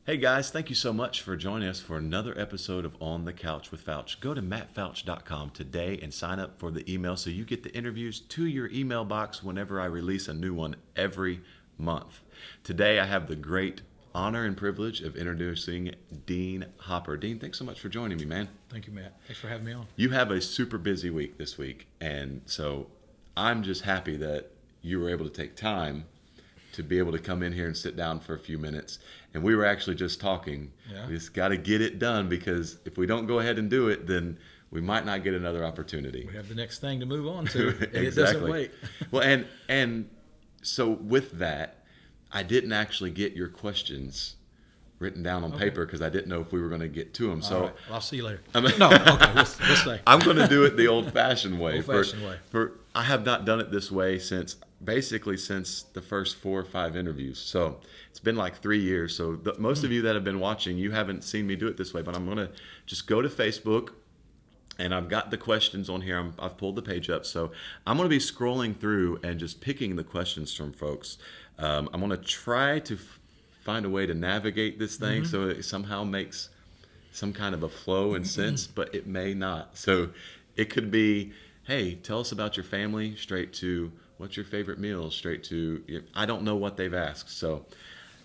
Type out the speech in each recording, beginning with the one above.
Hey guys, thank you so much for joining us for another episode of On the Couch with Fouch. Go to mattfouch.com today and sign up for the email so you get the interviews to your email box whenever I release a new one every month. Today I have the great honor and privilege of introducing Dean Hopper. Dean, thanks so much for joining me, man. Thank you, Matt. Thanks for having me on. You have a super busy week this week, and so I'm just happy that you were able to take time to be able to come in here and sit down for a few minutes. And we were actually just talking. Yeah. We just got to get it done, because if we don't go ahead and do it, then we might not get another opportunity. We have the next thing to move on to. Exactly. It doesn't wait. Well, and so with that, I didn't actually get your questions written down on paper because I didn't know if we were going to get to them. All So right. Well, I'll see you later. No, okay, we'll stay. I'm going to do it the old-fashioned way. Old-fashioned way. I have not done it this way since the first 4 or 5 interviews. So it's been like 3 years. So most of you that have been watching, you haven't seen me do it this way. But I'm going to just go to Facebook, and I've got the questions on here. I've pulled the page up. So I'm going to be scrolling through and just picking the questions from folks. I'm going to try to find a way to navigate this thing so it somehow makes some kind of a flow and sense, but it may not. So it could be, hey, tell us about your family, straight to what's your favorite meal, straight to, I don't know what they've asked. So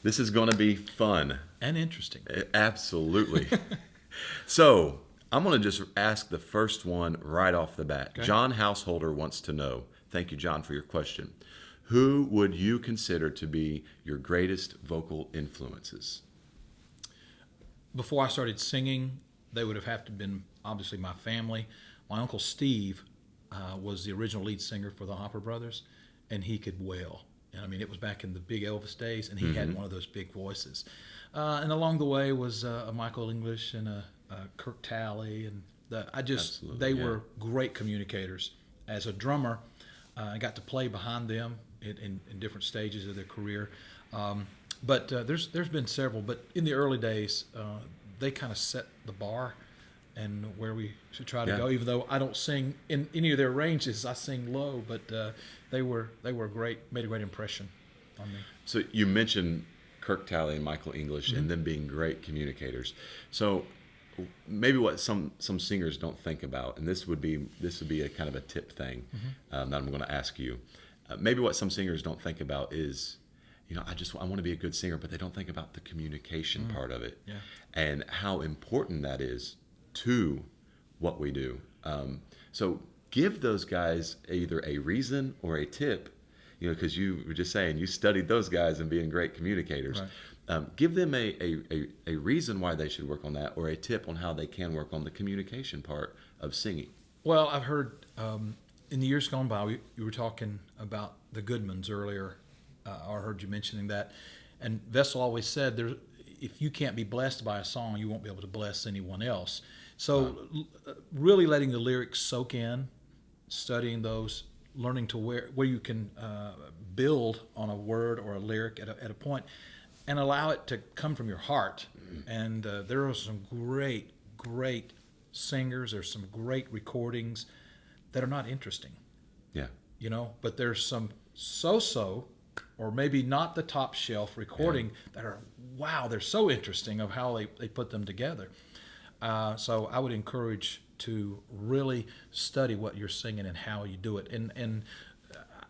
this is going to be fun. And interesting. Absolutely. So I'm going to just ask the first one right off the bat. Okay. John Householder wants to know, thank you, John, for your question. Who would you consider to be your greatest vocal influences? Before I started singing, they would have to been obviously my family. My Uncle Steve was the original lead singer for the Hopper Brothers, and he could wail. And I mean, it was back in the big Elvis days, and he had one of those big voices. And along the way was a Michael English and a Kirk Talley, and they were great communicators. As a drummer, I got to play behind them in different stages of their career. But there's been several. But in the early days, they kind of set the bar and where we should try to go. Even though I don't sing in any of their ranges, I sing low. But they were great, made a great impression on me. So you mentioned Kirk Talley and Michael English and them being great communicators. So maybe what some singers don't think about, and this would be a kind of a tip thing that I'm going to ask you. Maybe what some singers don't think about is, I want to be a good singer, but they don't think about the communication part of it, and how important that is to what we do. So give those guys either a reason or a tip, because you were just saying you studied those guys and being great communicators. Right. Give them a reason why they should work on that, or a tip on how they can work on the communication part of singing. Well, I've heard in the years gone by, you were talking about the Goodmans earlier, or I heard you mentioning that. And Vessel always said, if you can't be blessed by a song, you won't be able to bless anyone else. So really letting the lyrics soak in, studying those, learning to where you can build on a word or a lyric at a point, and allow it to come from your heart. And there are some great singers. There's some great recordings that are not interesting. Yeah. But there's some so-so, or maybe not the top shelf recording that are, wow, they're so interesting of how they put them together. So I would encourage to really study what you're singing and how you do it. And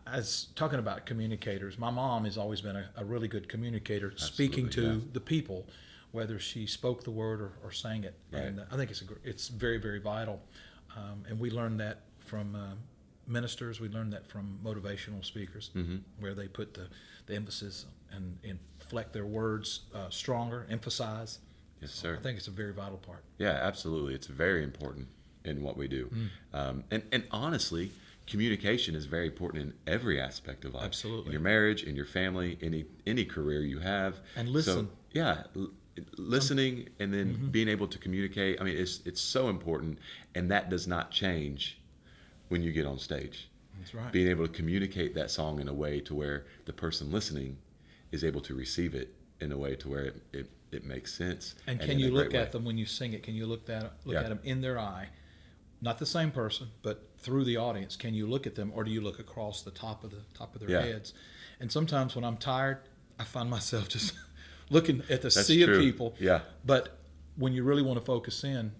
as talking about communicators, my mom has always been a really good communicator. Absolutely, speaking to the people, whether she spoke the word or sang it. Right. And I think it's very, very vital. And we learned that from ministers. We learned that from motivational speakers, where they put the emphasis and inflect their words stronger, emphasize. Yes, sir. I think it's a very vital part. Yeah, absolutely. It's very important in what we do. And honestly, communication is very important in every aspect of life. Absolutely. In your marriage, in your family, any career you have. And listen. So, listening and then being able to communicate. I mean, it's so important, and that does not change when you get on stage. That's right. Being able to communicate that song in a way to where the person listening is able to receive it in a way to where it makes sense. And can you look at them when you sing it? Can you look at them in their eye? Not the same person, but through the audience. Can you look at them, or do you look across the top of their heads? And sometimes when I'm tired, I find myself just looking at the That's sea true. of people. Yeah. But when you really want to focus in,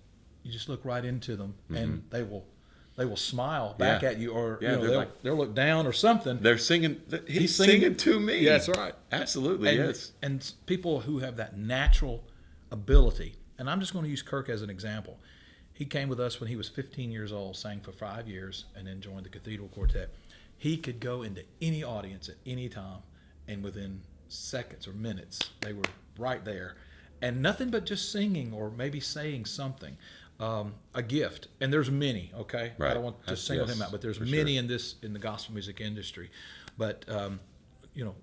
you just look right into them, and they will smile back at you, or Yeah, they'll look down or something. They're singing. He's singing- singing to me. Yeah, that's right. Absolutely, and, yes. And people who have that natural ability, and I'm just going to use Kirk as an example. He came with us when he was 15 years old, sang for 5 years, and then joined the Cathedral Quartet. He could go into any audience at any time, and within seconds or minutes, they were right there. And nothing but just singing or maybe saying something. A gift. And there's many, okay? Right. I don't want to single him out, but there's many in the gospel music industry. But,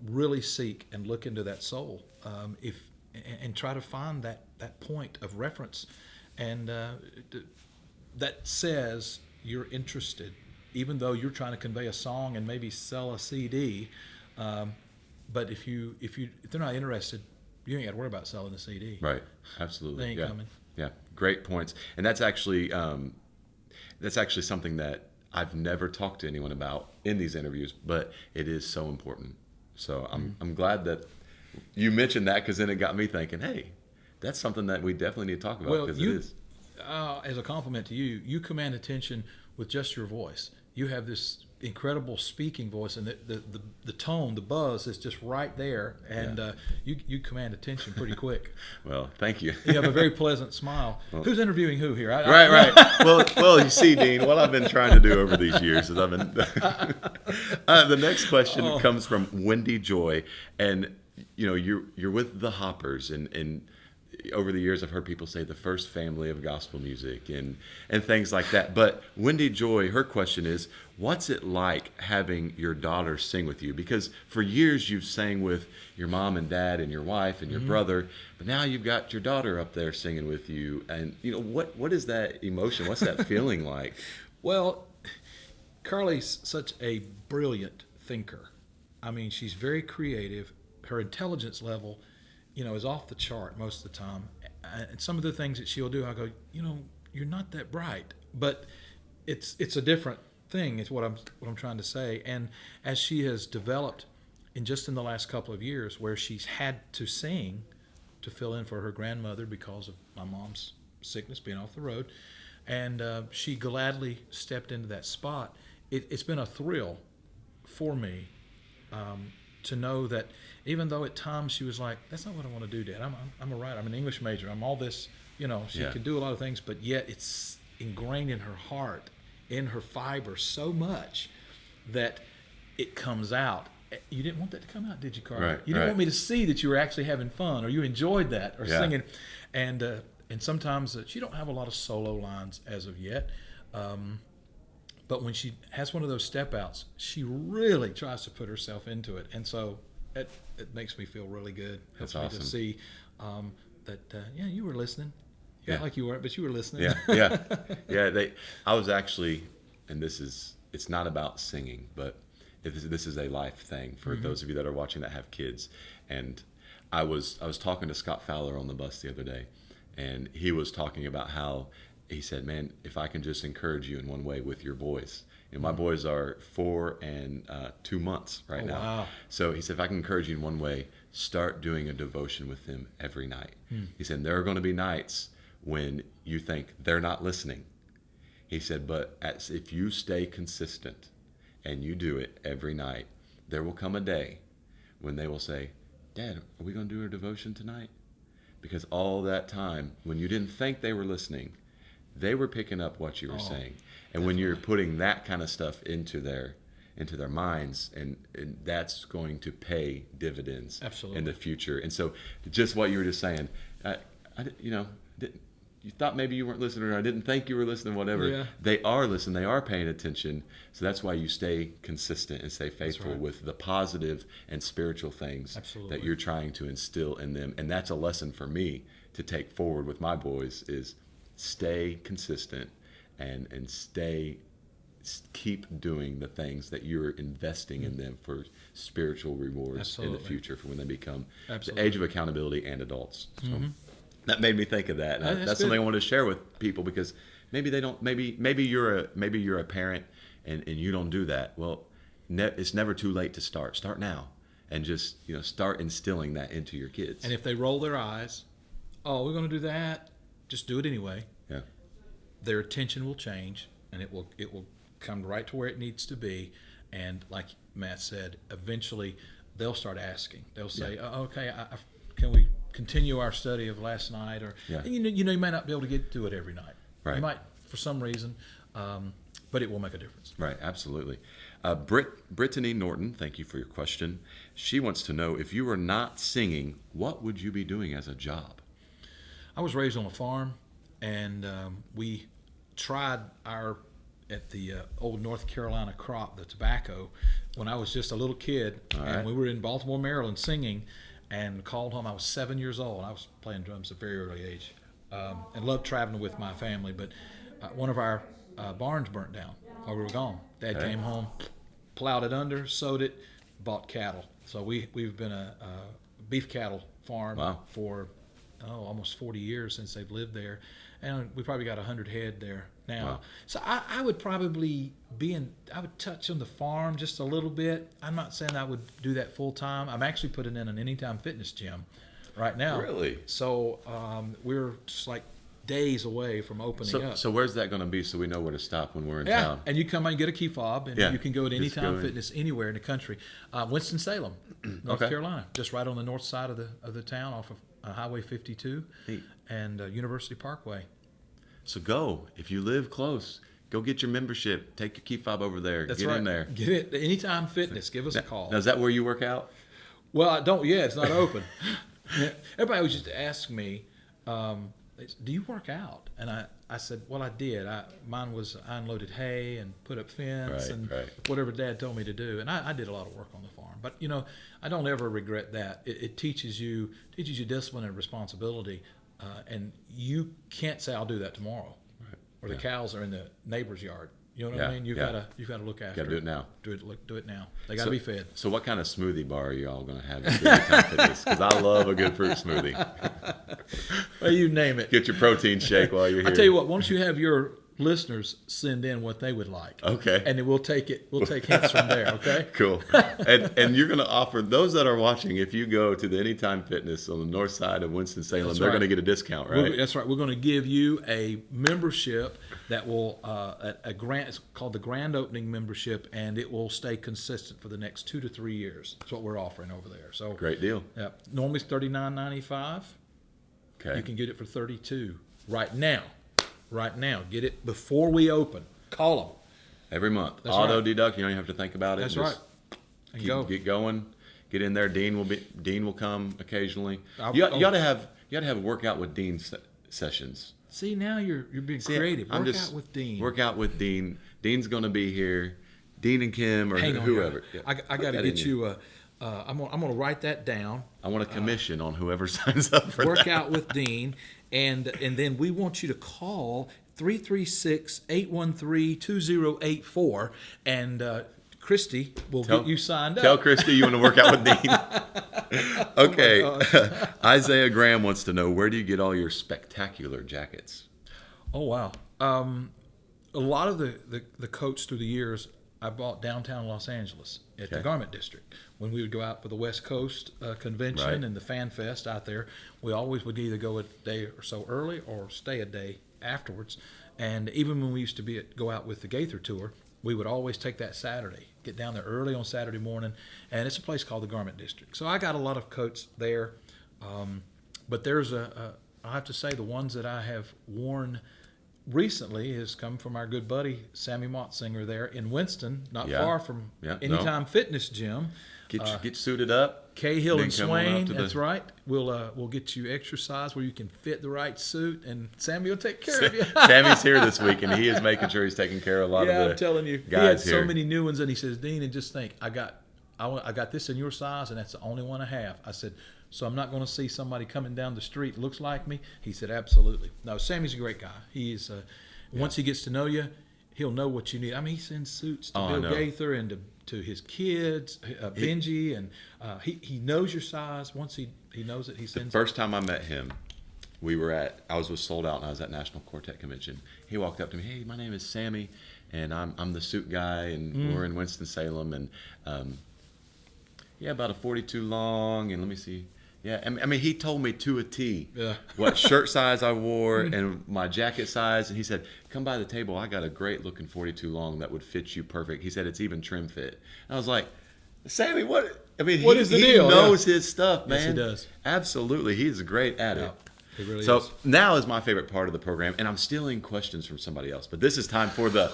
really seek and look into that soul and try to find that point of reference. And that says you're interested, even though you're trying to convey a song and maybe sell a CD. But if they're not interested, you ain't got to worry about selling the CD. Right. Absolutely. They ain't coming. Yeah. Great points. And that's actually something that I've never talked to anyone about in these interviews, but it is so important. So I'm glad that you mentioned that, because then it got me thinking, hey, that's something that we definitely need to talk about, because it is. As a compliment to you, you command attention with just your voice. You have this incredible speaking voice, and the tone, the buzz is just right there, and you command attention pretty quick. Well, thank you. You have a very pleasant smile. Who's interviewing who here? Right. Well, you see, Dean, what I've been trying to do over these years is I've been. The next question comes from Wendy Joy, and you're with the Hoppers, and over the years I've heard people say the first family of gospel music and things like that. But Wendy Joy, her question is, what's it like having your daughter sing with you? Because for years you've sang with your mom and dad and your wife and your brother, but now you've got your daughter up there singing with you. And what is that emotion? What's that feeling like? Well, Carly's such a brilliant thinker. I mean, she's very creative. Her intelligence level is off the chart most of the time. And some of the things that she'll do, I go, you're not that bright. But it's a different thing. It's what I'm trying to say. And as she has developed in the last couple of years, where she's had to sing to fill in for her grandmother because of my mom's sickness, being off the road, and she gladly stepped into that spot. It's been a thrill for me to know that, even though at times she was like, that's not what I want to do, Dad. I'm a writer. I'm an English major. I'm all this, she can do a lot of things, but yet it's ingrained in her heart, in her fiber so much that it comes out. You didn't want that to come out, did you, Carl? Right, you didn't want me to see that you were actually having fun, or you enjoyed that, or singing. And sometimes she don't have a lot of solo lines as of yet. But when she has one of those step outs, she really tries to put herself into it. And so it makes me feel really good. That's Helps me awesome. to see that, you were listening. You act like you weren't, but you were listening. Yeah. I was actually, and it's not about singing, but this is a life thing for those of you that are watching that have kids. And I was talking to Scott Fowler on the bus the other day, and he was talking about how, he said, man, if I can just encourage you in one way with your boys. My boys are 4 and 2 months right now. Wow. So he said, if I can encourage you in one way, start doing a devotion with them every night. He said, there are going to be nights when you think they're not listening. He said, but if you stay consistent and you do it every night, there will come a day when they will say, Dad, are we going to do our devotion tonight? Because all that time, when you didn't think they were listening, they were picking up what you were saying. And when you're putting that kind of stuff into their minds, and that's going to pay dividends in the future. And so just what you were just saying, you thought maybe you weren't listening, or I didn't think you were listening, whatever. Yeah. They are listening. They are paying attention. So that's why you stay consistent and stay faithful with the positive and spiritual things that you're trying to instill in them. And that's a lesson for me to take forward with my boys, is stay consistent and keep doing the things that you're investing in them for spiritual rewards in the future, for when they become the age of accountability and adults. So that made me think of that. And that's something I wanted to share with people, because maybe they don't. Maybe you're a parent and you don't do that. Well, it's never too late to start. Start now, and just start instilling that into your kids. And if they roll their eyes, oh, we're going to do that, just do it anyway. Yeah. Their attention will change, and it will come right to where it needs to be. And like Matt said, eventually they'll start asking. They'll say, oh, okay, can we continue our study of last night? Or and you may not be able to get to it every night. Right. You might for some reason, but it will make a difference. Right, absolutely. Brittany Norton, thank you for your question. She wants to know, if you were not singing, what would you be doing as a job? I was raised on a farm, and we tried at the old North Carolina crop, the tobacco, when I was just a little kid. And we were in Baltimore, Maryland singing, and called home. I was 7 years old. I was playing drums at a very early age, and loved traveling with my family. But one of our barns burnt down while we were gone. Dad came home, plowed it under, sowed it, bought cattle. So we've been a beef cattle farm for almost 40 years since they've lived there, and we probably got 100 head there now. Wow. So I would probably I would touch on the farm just a little bit. I'm not saying I would do that full time. I'm actually putting in an Anytime Fitness gym right now. Really? So we're just like days away from opening up. So where's that going to be, so we know where to stop when we're in town? And you come and get a key fob, and you can go to Anytime Fitness anywhere in the country. Winston-Salem, North Carolina, just right on the north side of the town off of Highway 52 and University Parkway. So go. If you live close, go get your membership. Take your key fob over there. That's get right. in there. Get it. Anytime Fitness. Give us a call. Now, is that where you work out? Well, I don't. Yeah, it's not open. Everybody always used to ask me, do you work out? And I said, well, I did. Mine was I unloaded hay and put up fence whatever Dad told me to do. And I did a lot of work on the farm. But, I don't ever regret that. It teaches you discipline and responsibility. And you can't say, I'll do that tomorrow. Right. Or the cows are in the neighbor's yard. You know what I mean? You've got to look after it. Got to do it now. Do it now. They got to be fed. So what kind of smoothie bar are you all going to have at Anytime Fitness? Because I love a good fruit smoothie. Well, you name it. Get your protein shake while you're here. I tell you what, once you have your listeners send in what they would like. Okay. And then we'll take hints from there, okay? Cool. And you're going to offer those that are watching, if you go to the Anytime Fitness on the north side of Winston-Salem, they're going to get a discount, right? That's right. We're going to give you a membership that will it's called the Grand Opening Membership, and it will stay consistent for the next 2 to 3 years. That's what we're offering over there. So great deal. Yeah. Normally it's $39.95. Okay. You can get it for $32 right now. Right now. Get it before we open. Call them. Every month. That's Auto deduct. You don't even have to think about it. That's right. And get going. Get in there. Dean will come occasionally. You got to have a workout with Dean sessions. See, now you're being creative. Workout with Dean. Workout with Dean. Dean's going to be here. Dean and Kim or whoever. I got to get you I'm going to write that down. I want a commission on whoever signs up for Workout with Dean. And then we want you to call 336-813-2084, and Christy will get you signed up. Tell Christy you want to work out with Dean. Okay. Isaiah Graham wants to know, where do you get all your spectacular jackets? Oh, wow. A lot of the coats through the years I bought downtown Los Angeles at the Garment District. When we would go out for the West Coast convention and the Fan Fest out there, we always would either go a day or so early or stay a day afterwards. And even when we used to go out with the Gaither Tour, we would always take that Saturday, get down there early on Saturday morning, and it's a place called the Garment District. So I got a lot of coats there, but there's I have to say the ones that I have worn recently has come from our good buddy Sammy Mottsinger there in Winston, not far from Anytime Fitness Gym. Get suited up. Cahill and Swain, that's right. We'll get you exercise where you can fit the right suit, and Sammy will take care of you. Sammy's here this week, and he is making sure he's taking care of a lot of the I'm telling you, guys he had here. so many new ones, and he says, Dean, and just think, I got this in your size, and that's the only one I have. I said, so I'm not going to see somebody coming down the street looks like me? He said, absolutely. No, Sammy's a great guy. He's once he gets to know you, he'll know what you need. I mean, he sends suits to Bill Gaither and to his kids, Benji, and he knows your size. Once he knows it, he sends. The first time I met him, I was with Sold Out, and I was at National Quartet Convention. He walked up to me, hey, my name is Sammy, and I'm the suit guy, and we're in Winston-Salem, and Yeah, about a 42 long, and let me see. Yeah, I mean, he told me to a T Yeah. what shirt size I wore and my jacket size, and he said, "Come by the table. I got a great looking 42 long that would fit you perfect." He said it's even trim fit. And I was like, "Sammy, what? I mean, What is the deal?" He knows his stuff, man. Yes, he does. Absolutely, he's great at it. He really So is. now is my favorite part of the program, and I'm stealing questions from somebody else. But this is time for the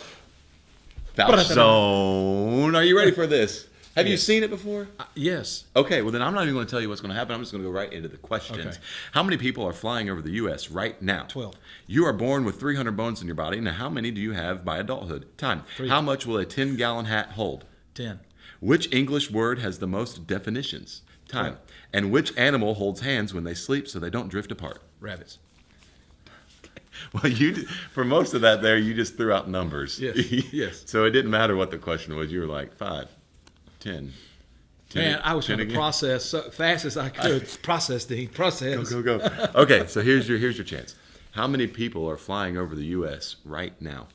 Fouch Zone. Are you ready for this? Have you seen it before? Yes. Okay, well then I'm not even going to tell you what's going to happen. I'm just going to go right into the questions. Okay. How many people are flying over the U.S. right now? 12. You are born with 300 bones in your body. Now, how many do you have by adulthood? Time. 3. How much will a 10-gallon hat hold? 10. Which English word has the most definitions? Time. 12. And which animal holds hands when they sleep so they don't drift apart? Rabbits. Well, for most of that there, you just threw out numbers. Yes. Yes. So it didn't matter what the question was. You were like 5, 10. Man, I was trying to again. process so fast as I could. Process, Dean. Process. Go. Okay, so here's your chance. How many people are flying over the U.S. right now?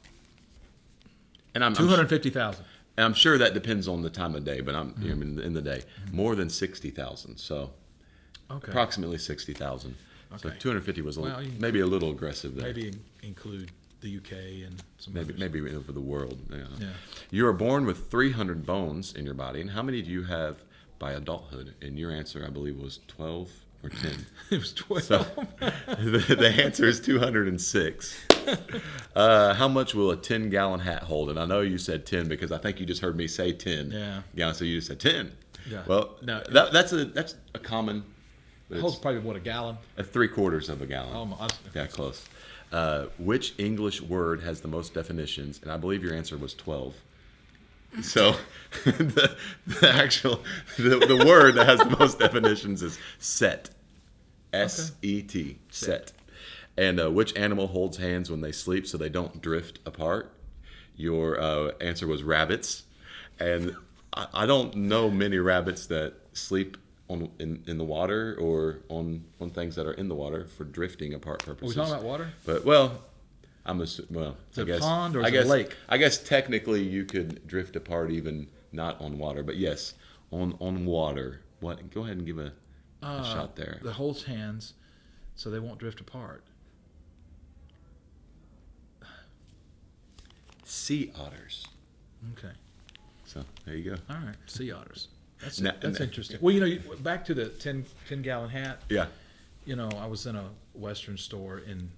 And I'm 250,000. and I'm sure that depends on the time of day, but in the day, more than 60,000. So Okay. approximately 60,000. So Okay. 250 was Well, maybe a little aggressive there. Maybe include the UK and some others. Maybe over the world. Yeah. Yeah. You are born with 300 bones in your body, and how many do you have by adulthood? And your answer, I believe, was 12 or 10. It was 12. So the answer is 206. How much will a 10-gallon hat hold? And I know you said 10 because I think you just heard me say 10. Yeah. Yeah. So you just said 10. Yeah. Well, No, that's a common. It holds probably, what, a gallon? A 3/4 of a gallon. Oh, my. Yeah, close. Which English word has the most definitions? And I believe your answer was 12. So the word that has the most definitions is set. S-E-T. Set. And which animal holds hands when they sleep so they don't drift apart? Your answer was rabbits. And I don't know many rabbits that sleep in the water or on things that are in the water for drifting apart Are we purposes. talking about water? But I it guess a pond or I is it guess a lake? I guess technically you could drift apart even not on water, but yes, on water. What? Go ahead and give a shot there. That holds hands so they won't drift apart. Sea otters. Okay. So there you go. All right. Sea otters. That's Now- interesting. Well, back to the 10-gallon hat. Yeah. I was in a Western store in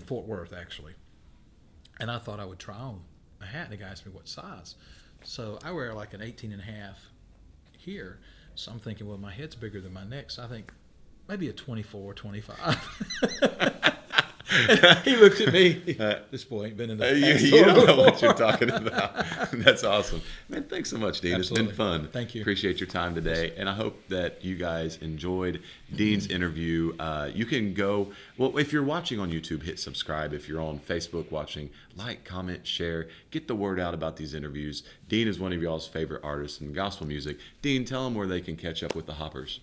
Fort Worth, actually, and I thought I would try on a hat, and the guy asked me what size. So I wear like an 18.5 here, so I'm thinking, well, my head's bigger than my neck, so I think maybe a 24, 25. He looked at me. This boy ain't been in the hat You store don't know before. what you're talking about. That's awesome. Man, thanks so much, Dean. Absolutely. It's been fun. Thank you. Appreciate your time today. And I hope that you guys enjoyed Dean's interview. You can go, well, if you're watching on YouTube, hit subscribe. If you're on Facebook watching, like, comment, share. Get the word out about these interviews. Dean is one of y'all's favorite artists in gospel music. Dean, tell them where they can catch up with the Hoppers.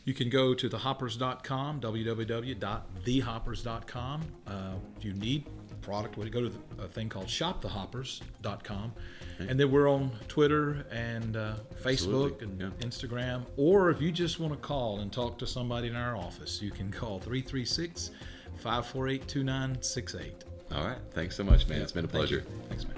You can go to thehoppers.com, www.thehoppers.com. If you need product, go to a thing called shopthehoppers.com. And then we're on Twitter and Facebook and Instagram. Or if you just want to call and talk to somebody in our office, you can call 336-548-2968. All right. Thanks so much, man. It's been a pleasure. Thanks, man.